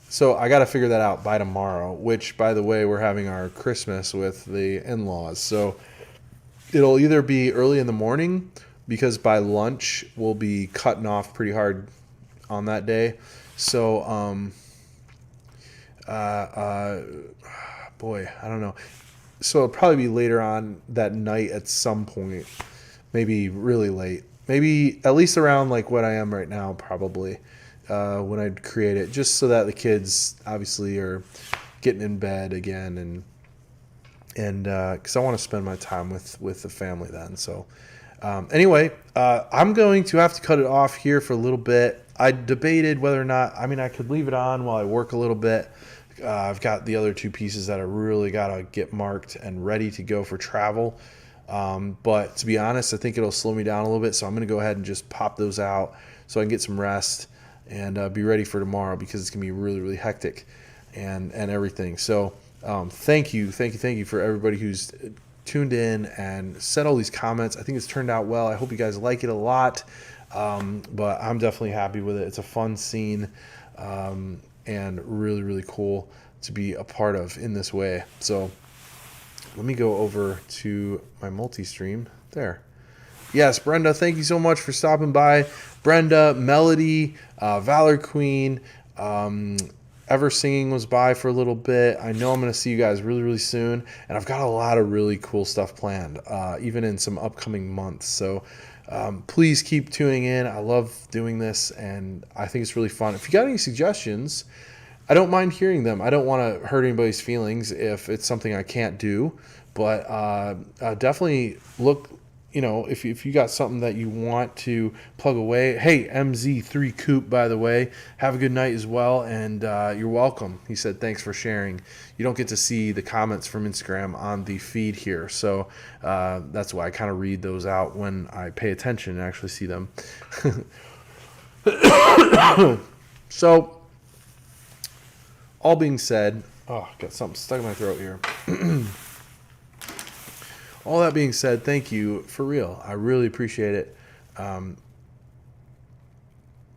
A: So I got to figure that out by tomorrow, which, by the way, we're having our Christmas with the in-laws. So it'll either be early in the morning, because by lunch we'll be cutting off pretty hard on that day. So, boy, I don't know. So it'll probably be later on that night at some point, maybe really late. Maybe at least around like what I am right now, probably, when I'd create it, just so that the kids obviously are getting in bed again, and because I want to spend my time with the family then. So anyway, I'm going to have to cut it off here for a little bit. I debated whether or not, I could leave it on while I work a little bit. I've got the other two pieces that I really got to get marked and ready to go for travel. But to be honest, I think it'll slow me down a little bit. So I'm going to go ahead and just pop those out so I can get some rest and be ready for tomorrow, because it's going to be really, really hectic and everything. So thank you for everybody who's tuned in and said all these comments. I think it's turned out well. I hope you guys like it a lot. But I'm definitely happy with it. It's a fun scene. And really, really cool to be a part of in this way. So let me go over to my multi-stream there. Yes, Brenda, thank you so much for stopping by. Brenda, Melody, Valor Queen, Ever Singing was by for a little bit. I know I'm going to see you guys really, really soon. And I've got a lot of really cool stuff planned, even in some upcoming months. So please keep tuning in. I love doing this, and I think it's really fun. If you got any suggestions, I don't mind hearing them. I don't want to hurt anybody's feelings if it's something I can't do, but definitely look, if you got something that you want to plug away. Hey, MZ3 Coop, by the way, have a good night as well, and you're welcome. He said thanks for sharing. You don't get to see the comments from Instagram on the feed here, so that's why I kind of read those out when I pay attention and actually see them. So, all being said, got something stuck in my throat here. All that being said, thank you for real. I really appreciate it. I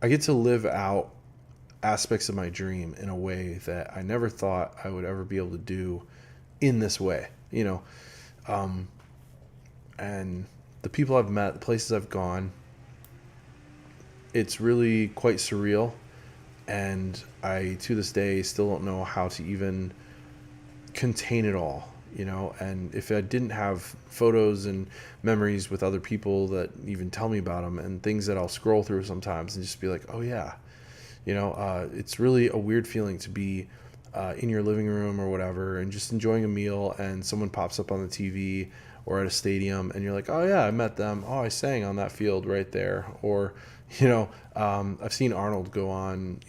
A: get to live out aspects of my dream in a way that I never thought I would ever be able to do in this way. and the people I've met, the places I've gone, it's really quite surreal. And I, to this day, still don't know how to even contain it all, and if I didn't have photos and memories with other people that even tell me about them, and things that I'll scroll through sometimes and just be like, oh yeah, it's really a weird feeling to be in your living room or whatever and just enjoying a meal, and someone pops up on the TV or at a stadium and you're like, oh yeah, I met them, oh, I sang on that field right there. Or I've seen Arnold go on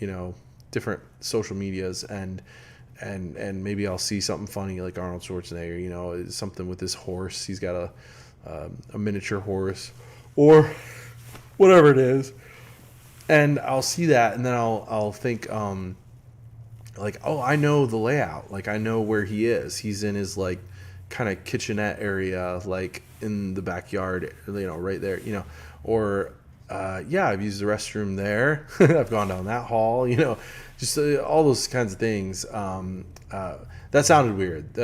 A: different social medias, and maybe I'll see something funny like Arnold Schwarzenegger, something with his horse. He's got a miniature horse or whatever it is. And I'll see that, and then I'll think, like, oh, I know the layout. Like, I know where he is. He's in his, like, kind of kitchenette area, like, in the backyard, right there, Or, yeah, I've used the restroom there. I've gone down that hall, just all those kinds of things. That sounded weird.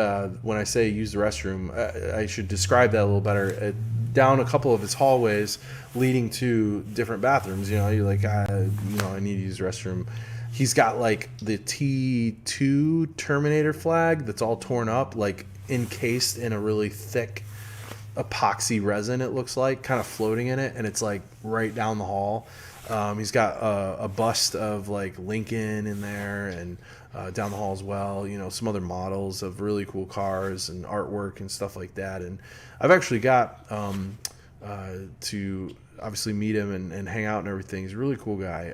A: When I say use the restroom, I should describe that a little better. Down a couple of its hallways leading to different bathrooms, you're like, I need to use the restroom. He's got like the T2 Terminator flag that's all torn up, like encased in a really thick epoxy resin, it looks like, kind of floating in it, and it's like right down the hall. He's got a bust of like Lincoln in there, and down the hall as well, some other models of really cool cars and artwork and stuff like that. And I've actually got to obviously meet him and hang out and everything. He's a really cool guy,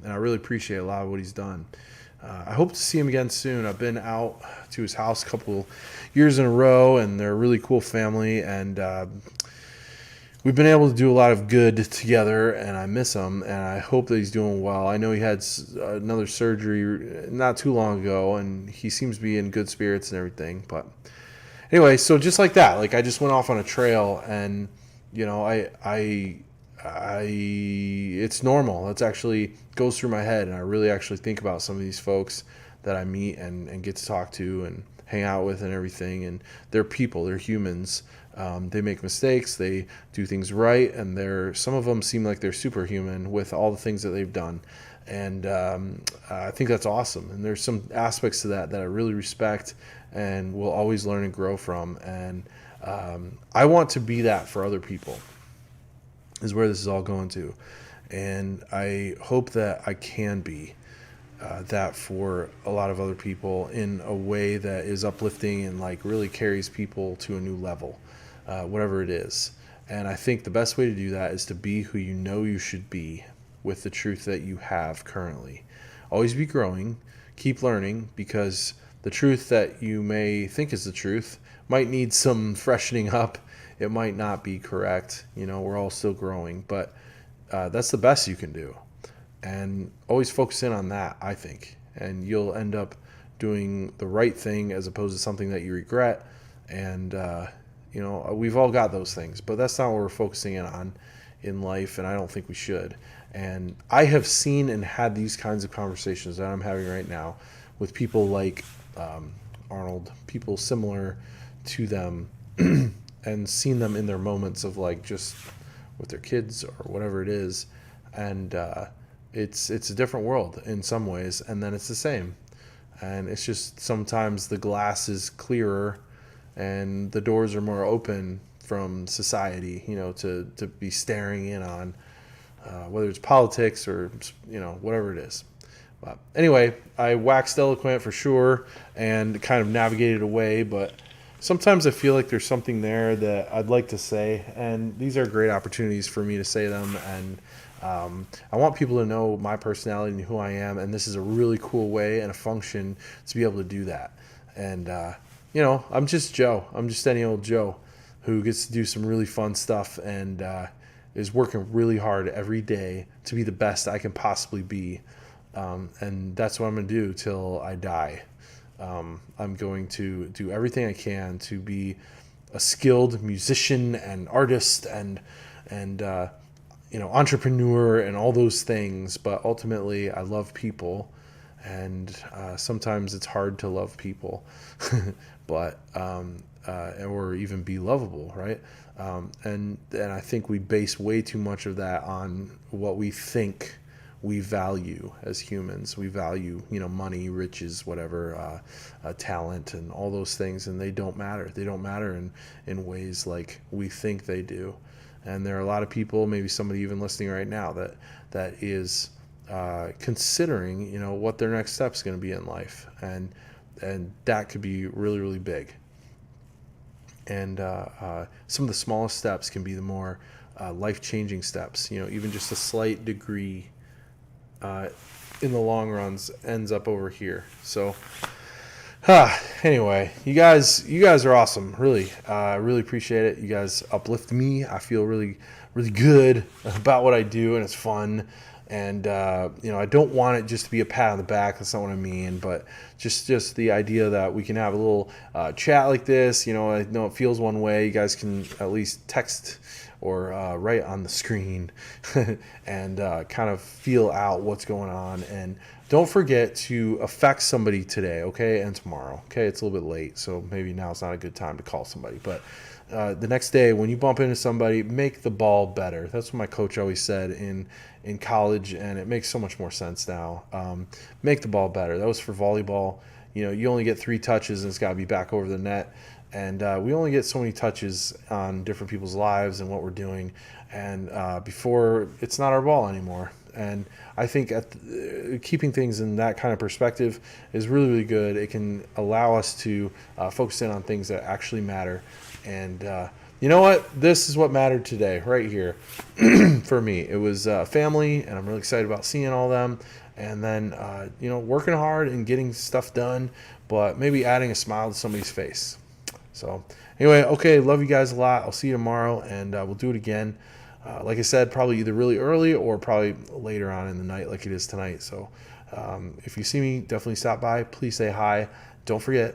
A: and I really appreciate a lot of what he's done. I hope to see him again soon. I've been out to his house a couple years in a row, and they're a really cool family, and we've been able to do a lot of good together, and I miss him, and I hope that he's doing well. I know he had another surgery not too long ago, and he seems to be in good spirits and everything. But anyway, so just like that, like I just went off on a trail, and it's normal. It's actually goes through my head, and I really actually think about some of these folks that I meet and get to talk to and hang out with and everything. And they're people, they're humans. They make mistakes, they do things right, and some of them seem like they're superhuman with all the things that they've done. And I think that's awesome. And there's some aspects to that I really respect and will always learn and grow from. And I want to be that for other people, is where this is all going to. And I hope that I can be that for a lot of other people in a way that is uplifting and like really carries people to a new level, whatever it is. And I think the best way to do that is to be who you know you should be with the truth that you have currently. Always be growing, keep learning, because the truth that you may think is the truth might need some freshening up. It might not be correct. We're all still growing, but that's the best you can do. And always focus in on that, I think. And you'll end up doing the right thing as opposed to something that you regret. And, we've all got those things, but that's not what we're focusing in on in life, and I don't think we should. And I have seen and had these kinds of conversations that I'm having right now with people like Arnold, people similar to them, and seen them in their moments of like just with their kids or whatever it is. And it's a different world in some ways, and then it's the same. And it's just sometimes the glass is clearer and the doors are more open from society, to be staring in on, whether it's politics or, whatever it is. But anyway, I waxed eloquent for sure and kind of navigated away, but sometimes I feel like there's something there that I'd like to say, and these are great opportunities for me to say them. And I want people to know my personality and who I am, and this is a really cool way and a function to be able to do that. And, I'm just Joe. I'm just any old Joe who gets to do some really fun stuff and is working really hard every day to be the best I can possibly be. And that's what I'm going to do till I die. I'm going to do everything I can to be a skilled musician and artist and entrepreneur and all those things. But ultimately, I love people, And sometimes it's hard to love people, but or even be lovable, right? And I think we base way too much of that on what we think we value as humans. We value, money, riches, whatever, talent, and all those things, and they don't matter. They don't matter in ways like we think they do. And there are a lot of people, maybe somebody even listening right now, that is considering, what their next step is going to be in life, and that could be really, really big. And some of the smallest steps can be the more life-changing steps. Even just a slight degree in the long runs ends up over here. So anyway, you guys are awesome. Really, really appreciate it. You guys uplift me. I feel really, really good about what I do, and it's fun. And I don't want it just to be a pat on the back. That's not what I mean. But just the idea that we can have a little chat like this. I know it feels one way. You guys can at least text or write on the screen and kind of feel out what's going on. And don't forget to affect somebody today, okay, and tomorrow. Okay, it's a little bit late, so maybe now's not a good time to call somebody. But the next day, when you bump into somebody, make the ball better. That's what my coach always said in college, and it makes so much more sense now. Make the ball better. That was for volleyball. You only get 3 touches, and it's got to be back over the net. And we only get so many touches on different people's lives and what we're doing. And before, it's not our ball anymore. And I think keeping things in that kind of perspective is really, really good. It can allow us to focus in on things that actually matter. And you know what? This is what mattered today, right here, for me. It was family, and I'm really excited about seeing all them. And then, working hard and getting stuff done, but maybe adding a smile to somebody's face. So anyway, okay, love you guys a lot. I'll see you tomorrow, and we'll do it again. Like I said, probably either really early or probably later on in the night like it is tonight. So if you see me, definitely stop by. Please say hi. Don't forget,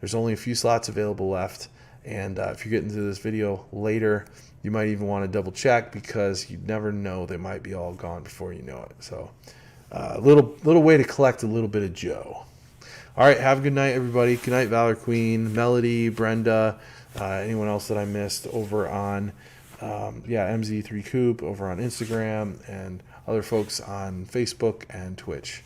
A: there's only a few slots available left. And if you're getting to this video later, you might even want to double check, because you never know, they might be all gone before you know it. So little way to collect a little bit of Joe. All right, have a good night, everybody. Good night, Valor Queen, Melody, Brenda, anyone else that I missed over on MZ3Coop over on Instagram, and other folks on Facebook and Twitch.